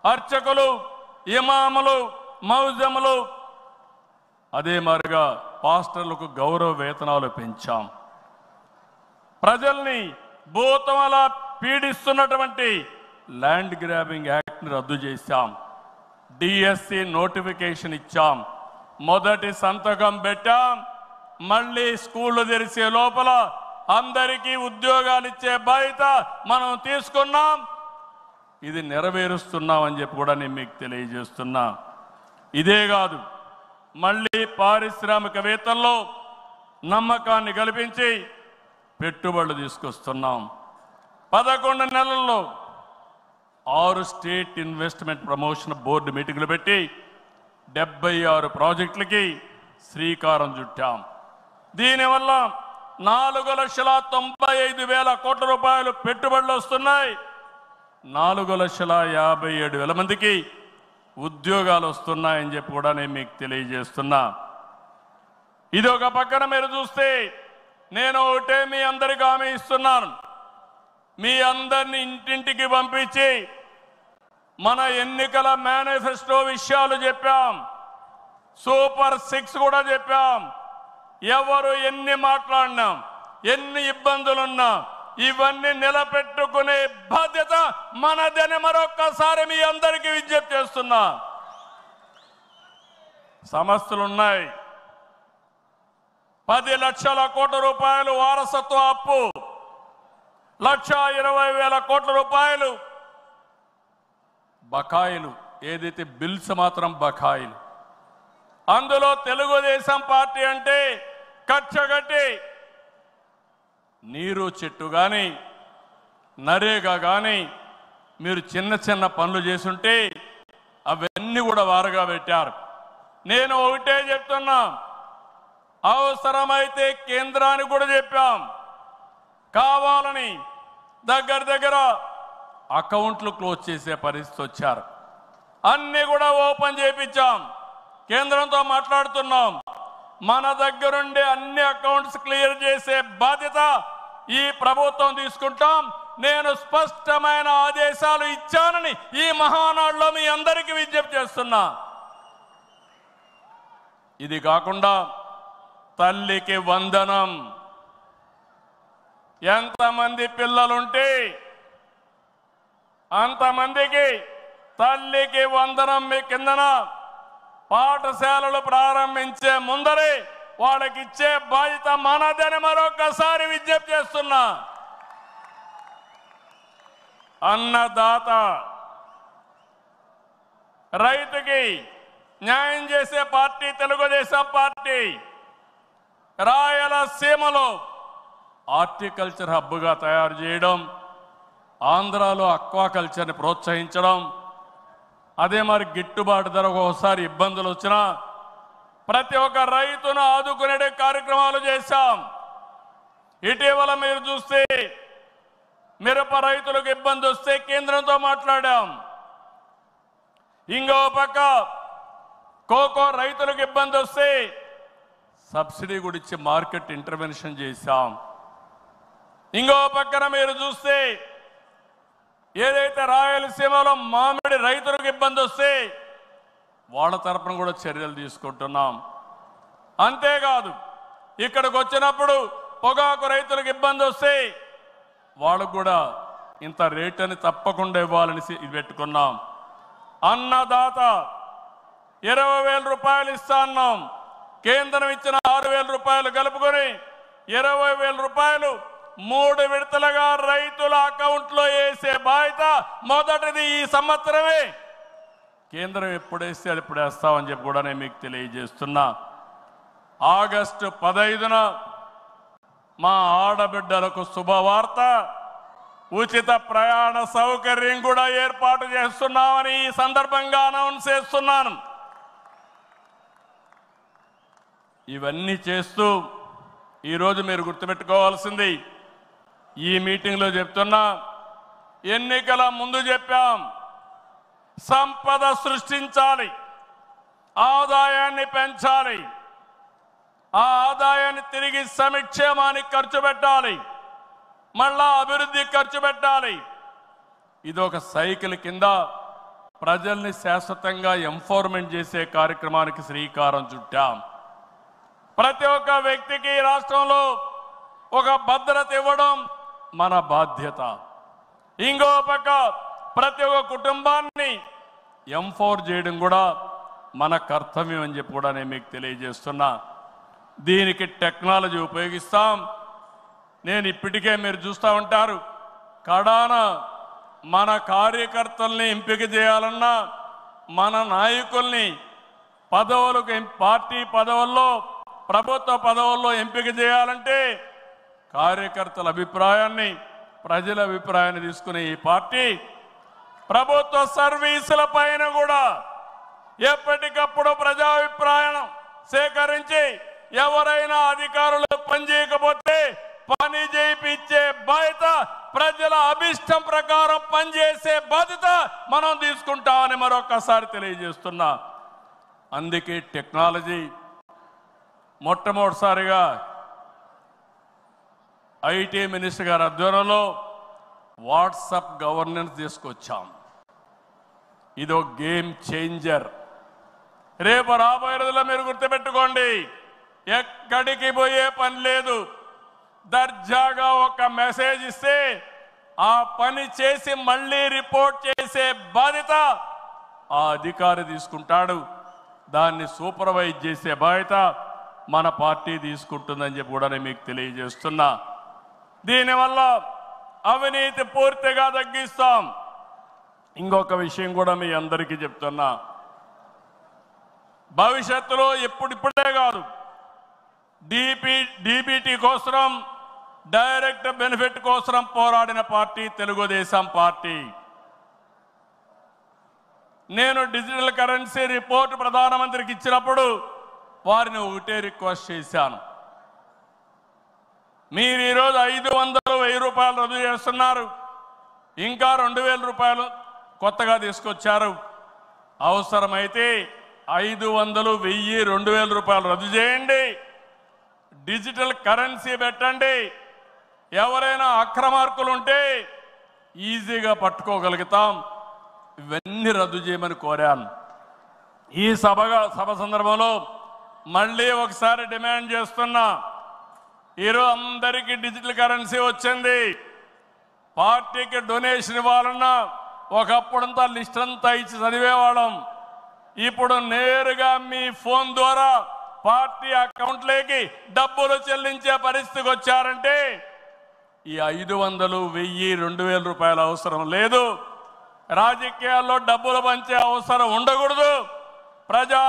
అర్చకులు, ఇమాములు, మౌజములు, అదే మాదిరిగా పాస్టర్లకు గౌరవ వేతనాలు పెంచాం. ప్రజల్ని భూతమలా పీడిస్తున్నటువంటి ల్యాండ్ గ్రాబింగ్ యాక్ట్ని రద్దు చేశాం. డిఎస్సి నోటిఫికేషన్ ఇచ్చాం. మొదటి సంతకం పెట్టాం. మళ్ళీ స్కూళ్ళు తెరిచే లోపల అందరికీ ఉద్యోగాలు ఇచ్చే బాధ్యత మనం తీసుకున్నాం. ఇది నెరవేరుస్తున్నామని చెప్పి కూడా నేను మీకు తెలియజేస్తున్నా. ఇదే కాదు, మళ్ళీ పారిశ్రామికవేత్తల్లో నమ్మకాన్ని కల్పించి పెట్టుబడులు తీసుకొస్తున్నాం. 11 నెలల్లో 6 స్టేట్ ఇన్వెస్ట్మెంట్ ప్రమోషన్ బోర్డు మీటింగ్లు పెట్టి 76 ప్రాజెక్టులకి శ్రీకారం చుట్టాం. దీనివల్ల 4,95,000 కోట్ల రూపాయలు పెట్టుబడులు వస్తున్నాయి. 4,57,000 మందికి ఉద్యోగాలు వస్తున్నాయని చెప్పి కూడా నేను మీకు తెలియజేస్తున్నా. ఇది ఒక పక్కన మీరు చూస్తే నేను ఒకటే మీ అందరికీ హామీ ఇస్తున్నాను. మీ అందరిని ఇంటింటికి పంపించి మన ఎన్నికల మేనిఫెస్టో విషయాలు చెప్పాం. సూపర్ 6 కూడా చెప్పాం. ఎవరు ఎన్ని మాట్లాడినా, ఎన్ని ఇబ్బందులున్నా ఇవన్నీ నిలబెట్టుకునే బాధ్యత మనదని మరొక్కసారి మీ అందరికీ విజ్ఞప్తి చేస్తున్నా. సమస్యలు ఉన్నాయి. 10 లక్షల కోట్ల రూపాయలు వారసత్వ అప్పు, 1,20,000 కోట్ల రూపాయలు బకాయిలు, ఏదైతే బిల్స్ మాత్రం బకాయిలు. అందులో తెలుగుదేశం పార్టీ అంటే కచ్చగట్టి నీరు చెట్టు కానీ నరేగా కానీ మీరు చిన్న చిన్న పనులు చేసుంటే అవన్నీ కూడా వారగా పెట్టారు. నేను ఒకటే చెప్తున్నా, అవసరమైతే కేంద్రానికి కూడా చెప్పాం, కావాలని దగ్గర అకౌంట్లు క్లోజ్ చేసే పరిస్థితి వచ్చారు. అన్నీ కూడా ఓపెన్ చేయించాం, కేంద్రంతో మాట్లాడుతున్నాం. మన దగ్గరుండే అన్ని అకౌంట్స్ క్లియర్ చేసే బాధ్యత ఈ ప్రభుత్వం తీసుకుంటాం. నేను స్పష్టమైన ఆదేశాలు ఇచ్చానని ఈ మహానాడులో మీ అందరికీ విజ్ఞప్తి చేస్తున్నా. ఇది కాకుండా తల్లికి వందనం, ఎంతమంది పిల్లలుంటే అంతమందికి తల్లికి వందనం మీ కిందన పాఠశాలలు ప్రారంభించే ముందరే వాళ్ళకి ఇచ్చే బాధ్యత మనదని మరొకసారి విజ్ఞప్తి చేస్తున్నా. అన్నదాత, రైతుకి న్యాయం చేసే పార్టీ తెలుగుదేశం పార్టీ. రాయలసీమలో హార్టికల్చర్ హబ్గా తయారు చేయడం, ఆంధ్రాలో అక్వాకల్చర్ని ప్రోత్సహించడం, అదే మరి గిట్టుబాటు ధర ఒకసారి ఇబ్బందులు వచ్చినా ప్రతి ఒక్క రైతును ఆదుకునే కార్యక్రమాలు చేశాం. ఇటీవల మీరు చూస్తే మిరప రైతులకు ఇబ్బంది వస్తే కేంద్రంతో మాట్లాడాం. ఇంకో పక్క కోకో రైతులకు ఇబ్బంది వస్తే సబ్సిడీ కూడా ఇచ్చి మార్కెట్ ఇంటర్వెన్షన్ చేశాం. ఇంకో పక్కన మీరు చూస్తే ఏదైతే రాయలసీమలో మామిడి రైతులకు ఇబ్బంది వస్తే వాళ్ళ తరపున కూడా చర్యలు తీసుకుంటున్నాం. అంతేకాదు ఇక్కడికి వచ్చినప్పుడు పొగాకు రైతులకు ఇబ్బంది వస్తే వాళ్ళకు కూడా ఇంత రేట్ అని తప్పకుండా ఇవ్వాలని ఇది పెట్టుకున్నాం. అన్నదాత 20,000 రూపాయలు ఇస్తా అన్నాం. కేంద్రం ఇచ్చిన 6,000 రూపాయలు కలుపుకొని 20,000 రూపాయలు 3 విడతలుగా రైతుల అకౌంట్లో వేసే బాధ్యత మొదటిది ఈ సంవత్సరమే. కేంద్రం ఎప్పుడేస్తే అది ఇప్పుడు వేస్తామని చెప్పి కూడా నేను మీకు తెలియజేస్తున్నా. ఆగస్టు 15న మా ఆడబిడ్డలకు శుభవార్త, ఉచిత ప్రయాణ సౌకర్యం కూడా ఏర్పాటు చేస్తున్నామని ఈ సందర్భంగా అనౌన్స్ చేస్తున్నాను. ఇవన్నీ చేస్తూ ఈరోజు మీరు గుర్తుపెట్టుకోవాల్సింది, ఈ మీటింగ్లో చెప్తున్నా, ఎన్నికల ముందు చెప్పాం, సంపద సృష్టించాలి, ఆదాయాన్ని పెంచాలి, ఆ ఆదాయాన్ని తిరిగి సంక్షేమానికి ఖర్చు పెట్టాలి, మళ్ళా అభివృద్ధికి ఖర్చు పెట్టాలి. ఇది ఒక సైకిల్ కింద ప్రజల్ని శాశ్వతంగా ఎంపవర్మెంట్ చేసే కార్యక్రమానికి శ్రీకారం చుట్టాం. ప్రతి ఒక్క వ్యక్తికి రాష్ట్రంలో ఒక భద్రత ఇవ్వడం మన బాధ్యత. ఇంకో పక్క ప్రతి ఒక్క కుటుంబాన్ని ఎంపవర్ చేయడం కూడా మన కర్తవ్యం అని చెప్పి కూడా నేను మీకు తెలియజేస్తున్నా. దీనికి టెక్నాలజీ ఉపయోగిస్తాం. నేను ఇప్పటికే మీరు చూస్తూ ఉంటారు, కడాన మన కార్యకర్తల్ని ఎంపిక చేయాలన్నా, మన నాయకుల్ని పదవులకు, పార్టీ పదవుల్లో, ప్రభుత్వ పదవుల్లో ఎంపిక చేయాలంటే కార్యకర్తల అభిప్రాయాన్ని, ప్రజల అభిప్రాయాన్ని తీసుకునే ఈ పార్టీ ప్రభుత్వ సర్వీసుల పైన కూడా ఎప్పటికప్పుడు ప్రజాభిప్రాయం సేకరించి ఎవరైనా అధికారులు పనిచేయకపోతే పని చేయించే బాధ్యత, ప్రజల అభిష్టం ప్రకారం పనిచేసే బాధ్యత మనం తీసుకుంటామని మరొకసారి తెలియజేస్తున్నా. అందుకే టెక్నాలజీ మొట్టమొదటిసారిగా ఐటీ మినిస్టర్ గారి ఆధ్వర్యంలో వాట్సాప్ గవర్నెన్స్ తీసుకొచ్చాం. ఇదో గేమ్ చేంజర్. రేపు రాబోయే రోజుల్లో మీరు గుర్తుపెట్టుకోండి, ఎక్కడికి పోయే పని లేదు. దర్జాగా ఒక మెసేజ్ ఇస్తే ఆ పని చేసి మళ్ళీ రిపోర్ట్ చేసే బాధ్యత ఆ అధికారి తీసుకుంటాడు. దాన్ని సూపర్వైజ్ చేసే బాధ్యత మన పార్టీ తీసుకుంటుందని చెప్పి కూడా నేను మీకు తెలియజేస్తున్నా. దీనివల్ల అవినీతి పూర్తిగా తగ్గిస్తాం. ఇంకొక విషయం కూడా మీ అందరికీ చెప్తున్నా, భవిష్యత్తులో ఇప్పుడే కాదు, డీబీటీ కోసం, డైరెక్ట్ బెనిఫిట్ కోసం పోరాడిన పార్టీ తెలుగుదేశం పార్టీ. నేను డిజిటల్ కరెన్సీ రిపోర్ట్ ప్రధానమంత్రికి ఇచ్చినప్పుడు వారిని ఒకటే రిక్వెస్ట్ చేశాను, మీరు ఈరోజు 500, 1000 రూపాయలు రద్దు చేస్తున్నారు, ఇంకా 2000 రూపాయలు కొత్తగా తీసుకొచ్చారు. అవసరమైతే 500, 1000, 2000 రూపాయలు రద్దు చేయండి, డిజిటల్ కరెన్సీ పెట్టండి. ఎవరైనా అక్రమార్కులు ఉంటే ఈజీగా పట్టుకోగలుగుతాం. ఇవన్నీ రద్దు చేయమని కోరాను. ఈ సభ సందర్భంలో మళ్ళీ ఒకసారి డిమాండ్ చేస్తున్నా, ఈరోజు అందరికీ డిజిటల్ కరెన్సీ వచ్చింది. పార్టీకి డొనేషన్ ఇవ్వాలన్నా ఒకప్పుడంతా లిస్ట్ అంతా ఇచ్చి చదివేవాళ్ళం. ఇప్పుడు నేరుగా మీ ఫోన్ ద్వారా పార్టీ అకౌంట్లోకి డబ్బులు చెల్లించే పరిస్థితికి వచ్చారంటే ఈ 500, 1000, 2000 రూపాయల అవసరం లేదు. రాజకీయాల్లో డబ్బులు పంచే అవసరం ఉండకూడదు. ప్రజా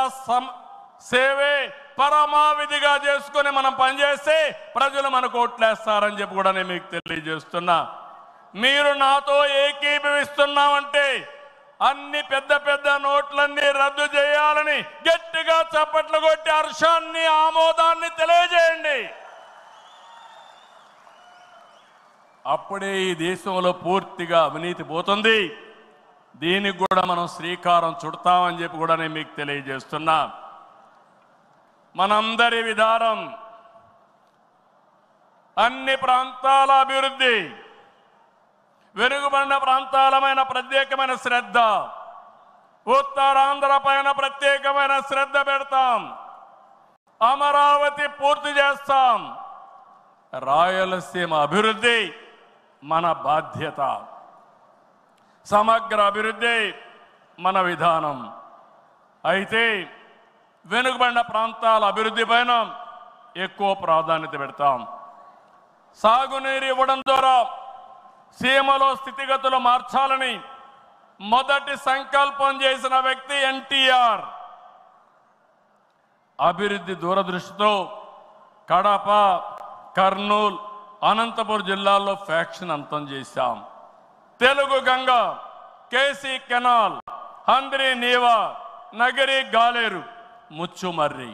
సేవే పరమావిధిగా చేసుకుని మనం పనిచేస్తే ప్రజలు మనకు ఓట్లేస్తారని చెప్పి కూడా నేను మీకు తెలియజేస్తున్నా. మీరు నాతో ఏకీభవిస్తున్నామంటే అన్ని పెద్ద నోట్లన్నీ రద్దు చేయాలని గట్టిగా చప్పట్లు కొట్టి హర్షాన్ని, ఆమోదాన్ని తెలియజేయండి. అప్పుడే ఈ దేశంలో పూర్తిగా అవినీతి పోతుంది. దీనికి కూడా మనం శ్రీకారం చుడతామని చెప్పి కూడా నేను మీకు తెలియజేస్తున్నా. మనందరి విధానం అన్ని ప్రాంతాల అభివృద్ధి, వెనుకబడిన ప్రాంతాలమైన ప్రత్యేకమైన శ్రద్ధ, ఉత్తరాంధ్ర పైన ప్రత్యేకమైన శ్రద్ధ పెడతాం. అమరావతి పూర్తి చేస్తాం. రాయలసీమ అభివృద్ధి మన బాధ్యత. సమగ్ర అభివృద్ధి మన విధానం. అయితే వెనుకబడిన ప్రాంతాల అభివృద్ధి పైన ఎక్కువ ప్రాధాన్యత పెడతాం. సాగునీరు ఇవ్వడం ద్వారా సీమలో స్థితిగతులు మార్చాలని మొదటి సంకల్పం చేసిన వ్యక్తి ఎన్టీఆర్. అభివృద్ధి దూరదృష్టితో కడప, కర్నూలు, అనంతపురం జిల్లాల్లో ఫ్యాక్షన్ అంతం చేశాం. తెలుగు గంగ, కేసీ కెనాల్, హంద్రీ నీవా, నగరి గాలేరు, ముచ్చుమర్రి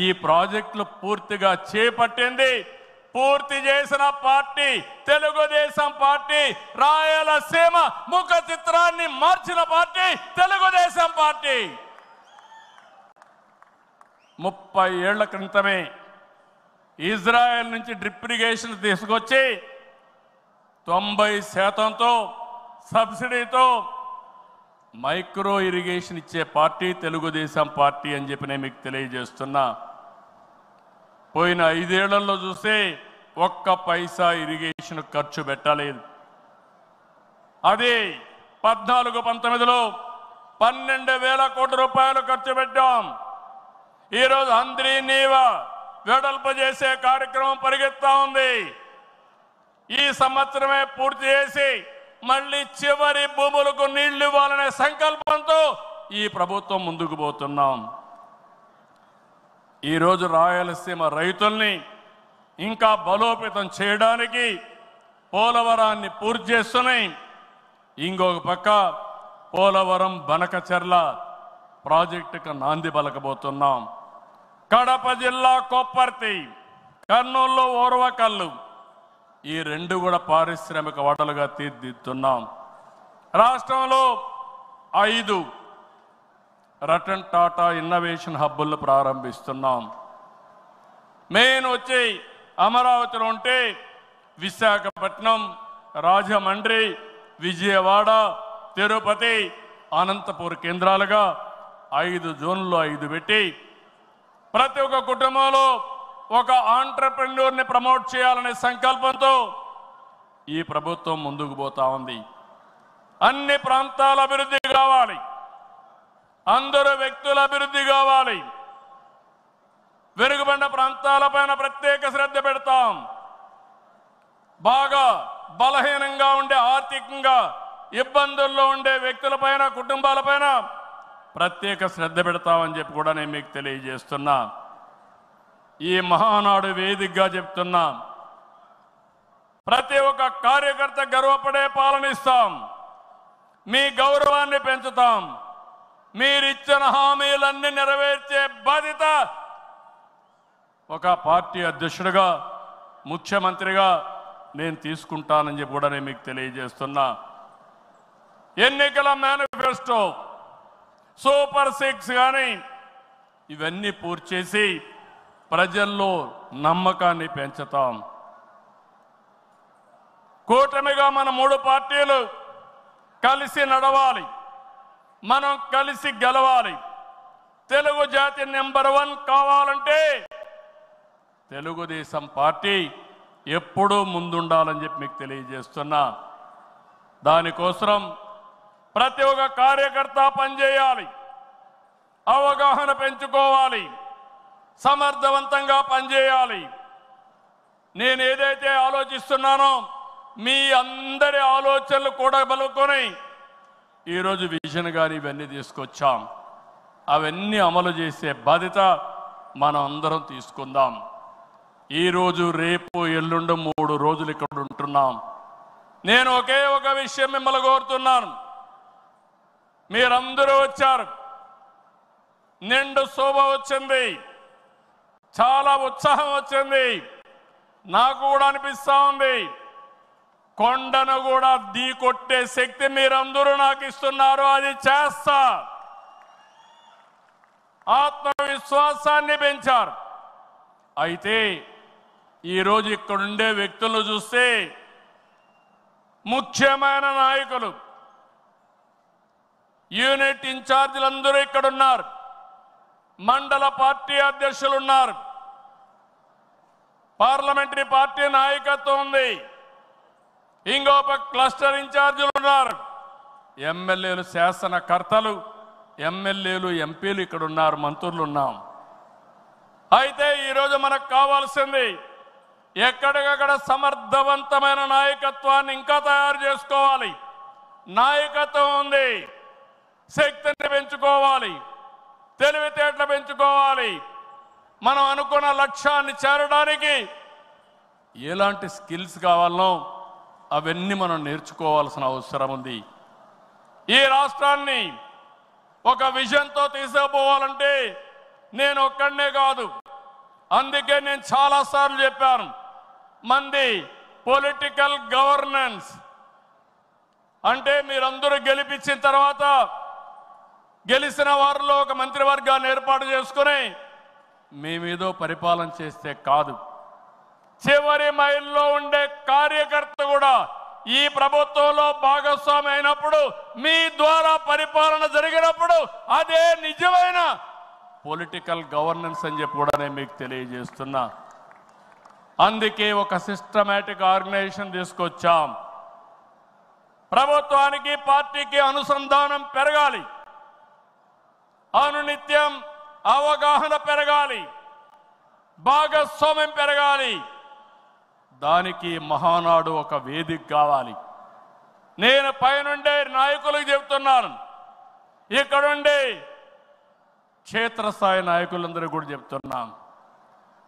ఈ ప్రాజెక్టులు పూర్తిగా చేపట్టింది, పూర్తి చేసిన పార్టీ తెలుగుదేశం పార్టీ. రాయలసీమ ముఖ చిత్రాన్ని మార్చిన పార్టీ తెలుగుదేశం పార్టీ. 30 ఏళ్ల క్రితమే ఇజ్రాయెల్ నుంచి డ్రిప్ ఇరిగేషన్ తీసుకొచ్చి 90% సబ్సిడీతో మైక్రో ఇరిగేషన్ ఇచ్చే పార్టీ తెలుగుదేశం పార్టీ అని చెప్పి నేను మీకు తెలియజేస్తున్నా. పోయిన 5 ఏళ్లలో చూస్తే ఒక్క పైసా ఇరిగేషన్ ఖర్చు పెట్టలేదు. అది 14-19లో 12,000 కోట్ల రూపాయలు ఖర్చు పెట్టాం. ఈరోజు హంద్రీ నీవా వెడల్పు చేసే కార్యక్రమం పరిగెత్తా ఉంది. ఈ సంవత్సరమే పూర్తి చేసి మళ్ళీ చివరి భూములకు నీళ్లు ఇవ్వాలనే సంకల్పంతో ఈ ప్రభుత్వం ముందుకు పోతున్నాం. ఈరోజు రాయలసీమ రైతుల్ని ఇంకా బలోపేతం చేయడానికి పోలవరాన్ని పూర్తి చేస్తున్నాయి. ఇంకొక పక్క పోలవరం బనకచెర్ల ప్రాజెక్టుకు నాంది పలకబోతున్నాం. కడప జిల్లా కొప్పర్తి, కర్నూలులో ఓర్వకల్లు ఈ 2 కూడా పారిశ్రామిక వాటలుగా తీర్చిదిద్దుతున్నాం. రాష్ట్రంలో 5 రతన్ టాటా ఇన్నోవేషన్ హబ్బులను ప్రారంభిస్తున్నాం. మెయిన్ వచ్చి అమరావతిలో ఉంటే విశాఖపట్నం, రాజమండ్రి, విజయవాడ, తిరుపతి, అనంతపురం కేంద్రాలుగా 5 జోన్లు 5 పెట్టి ప్రతి ఒక్క కుటుంబంలో ఒక ఆంట్రప్రెన్యూర్ని ప్రమోట్ చేయాలనే సంకల్పంతో ఈ ప్రభుత్వం ముందుకు పోతా ఉంది. అన్ని ప్రాంతాల అభివృద్ధి కావాలి. అందరూ వ్యక్తుల అభివృద్ధి కావాలి. వెనుకబడిన ప్రాంతాలపైన ప్రత్యేక శ్రద్ధ పెడతాం. బాగా బలహీనంగా ఉండే, ఆర్థికంగా ఇబ్బందుల్లో ఉండే వ్యక్తులపైన, కుటుంబాలపైన ప్రత్యేక శ్రద్ధ పెడతామని చెప్పి కూడా నేను మీకు తెలియజేస్తున్నా. ఈ మహానాడు వేదికగా చెప్తున్నా, ప్రతి ఒక్క కార్యకర్త గర్వపడే పాలనిస్తాం. మీ గౌరవాన్ని పెంచుతాం. మీరిచ్చిన హామీలన్నీ నెరవేర్చే బాధ్యత ఒక పార్టీ అధ్యక్షుడిగా, ముఖ్యమంత్రిగా నేను తీసుకుంటానని చెప్పి కూడా నేను మీకు తెలియజేస్తున్నా. ఎన్నికల మేనిఫెస్టో, సూపర్ 6 కానీ ఇవన్నీ పూర్తి చేసి ప్రజల్లో నమ్మకాన్ని పెంచుతాం. కూటమిగా మన 3 పార్టీలు కలిసి నడవాలి. మనం కలిసి గెలవాలి. తెలుగు జాతి నెంబర్ 1 కావాలంటే తెలుగుదేశం పార్టీ ఎప్పుడూ ముందుండాలని చెప్పి మీకు తెలియజేస్తున్నా. దానికోసం ప్రతి ఒక్క కార్యకర్త పనిచేయాలి, అవగాహన పెంచుకోవాలి, సమర్థవంతంగా పనిచేయాలి. నేను ఏదైతే ఆలోచిస్తున్నానో మీ అందరి ఆలోచనలు కూడా బలుకొని ఈరోజు విజన్ గాని ఇవన్నీ తీసుకొచ్చాం. అవన్నీ అమలు చేసే బాధ్యత మనం అందరం తీసుకుందాం. ఈరోజు, రేపు, ఎల్లుండి 3 రోజులు ఇక్కడ ఉంటున్నాం. నేను ఒకే ఒక విషయం మిమ్మల్ని కోరుతున్నాను. మీరందరూ వచ్చారు, నిండు శోభ వచ్చింది, చాలా ఉత్సాహం వచ్చింది. నాకు కూడా అనిపిస్తా ఉంది, కొండను కూడా ఢీ కొట్టే శక్తి మీరందరూ నాకు ఇస్తున్నారు. అది చేస్తా. ఆత్మవిశ్వాసాన్ని పెంచారు. అయితే ఈరోజు ఇక్కడుండే వ్యక్తులను చూస్తే ముఖ్యమైన నాయకులు, యూనిట్ ఇన్ఛార్జీలందరూ ఇక్కడున్నారు, మండల పార్టీ అధ్యక్షులు ఉన్నారు, పార్లమెంటరీ పార్టీ నాయకత్వం ఉంది, ఇంకొక క్లస్టర్ ఇన్ఛార్జీలు ఉన్నారు, ఎమ్మెల్యేలు, శాసనకర్తలు, ఎమ్మెల్యేలు, ఎంపీలు ఇక్కడ ఉన్నారు, మంత్రులు ఉన్నాం. అయితే ఈరోజు మనకు కావాల్సింది ఎక్కడికక్కడ సమర్థవంతమైన నాయకత్వాన్ని ఇంకా తయారు చేసుకోవాలి. నాయకత్వం ఉంది, శక్తిని పెంచుకోవాలి, తెలివితేటలు పెంచుకోవాలి. మనం అనుకున్న లక్ష్యాన్ని చేరడానికి ఎలాంటి స్కిల్స్ కావాలనో అవన్నీ మనం నేర్చుకోవాల్సిన అవసరం ఉంది. ఈ రాష్ట్రాన్ని ఒక విజన్తో తీసుకుపోవాలంటే నేను ఒక్కడనే కాదు. అందుకే నేను చాలాసార్లు చెప్పాను, మంది పొలిటికల్ గవర్నెన్స్ అంటే మీరందరూ గెలిపించిన తర్వాత గెలిచిన వారిలో ఒక మంత్రివర్గాన్ని ఏర్పాటు చేసుకుని మేమేదో పరిపాలన చేస్తే కాదు, చివరి మైల్లో ఉండే కార్యకర్త కూడా ఈ ప్రభుత్వంలో భాగస్వామి అయినప్పుడు, మీ ద్వారా పరిపాలన జరిగినప్పుడు అదే నిజమైన పొలిటికల్ గవర్నెన్స్ అని చెప్పి కూడా నేను మీకు తెలియజేస్తున్నా. అందుకే ఒక సిస్టమేటిక్ ఆర్గనైజేషన్ తీసుకొచ్చాం. ప్రభుత్వానికి, పార్టీకి అనుసంధానం పెరగాలి, అనునిత్యం అవగాహన పెరగాలి, భాగస్వామ్యం పెరగాలి. దానికి మహానాడు ఒక వేదిక కావాలి. నేను పైనుండే నాయకులకు చెప్తున్నాను, ఇక్కడుండే క్షేత్రస్థాయి నాయకులందరూ కూడా చెప్తున్నాం,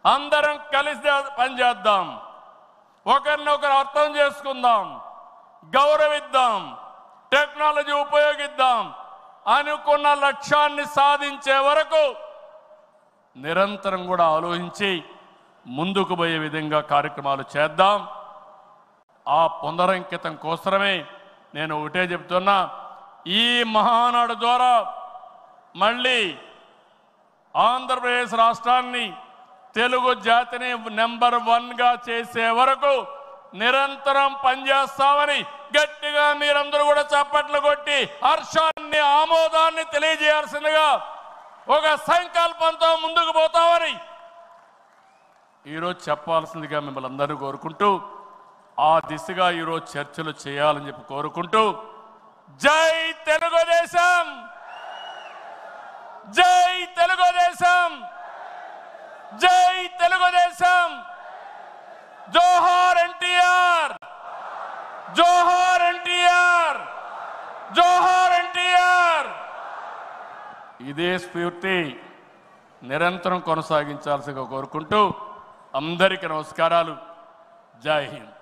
అందరం కలిసి పనిచేద్దాం, ఒకరినొకరు అర్థం చేసుకుందాం, గౌరవిద్దాం, టెక్నాలజీ ఉపయోగిద్దాం. అనుకున్న లక్ష్యాన్ని సాధించే వరకు నిరంతరం కూడా ఆలోచించి ముందుకు పోయే విధంగా కార్యక్రమాలు చేద్దాం. ఆ పునరంకితం కోసమే నేను ఒకటే చెప్తున్నా, ఈ మహానాడు ద్వారా మళ్ళీ ఆంధ్రప్రదేశ్ రాష్ట్రాన్ని, తెలుగు జాతిని నెంబర్ 1గా చేసే వరకు నిరంతరం పనిచేస్తామని గట్టిగా మీరందరూ కూడా చప్పట్లు కొట్టి హర్షాన్ని, ఆమోదాన్ని తెలియజేయాల్సిందిగా ఒక సంకల్పంతో ముందుకు పోతామని ఈరోజు చెప్పాల్సిందిగా మిమ్మల్ని అందరూ కోరుకుంటూ, ఆ దిశగా ఈరోజు చర్చలు చేయాలని చెప్పి కోరుకుంటూ, జై తెలుగుదేశం, జై తెలుగుదేశం, జై తెలుగుదేశం, జోహార్ ఎన్టీఆర్, జోహార్ ఎన్టీఆర్, జోహార్ ఎన్టీఆర్. ఇదే స్ఫూర్తి నిరంతరం కొనసాగించాల్సిగా కోరుకుంటూ అందరికీ నమస్కారాలు. జై హింద్.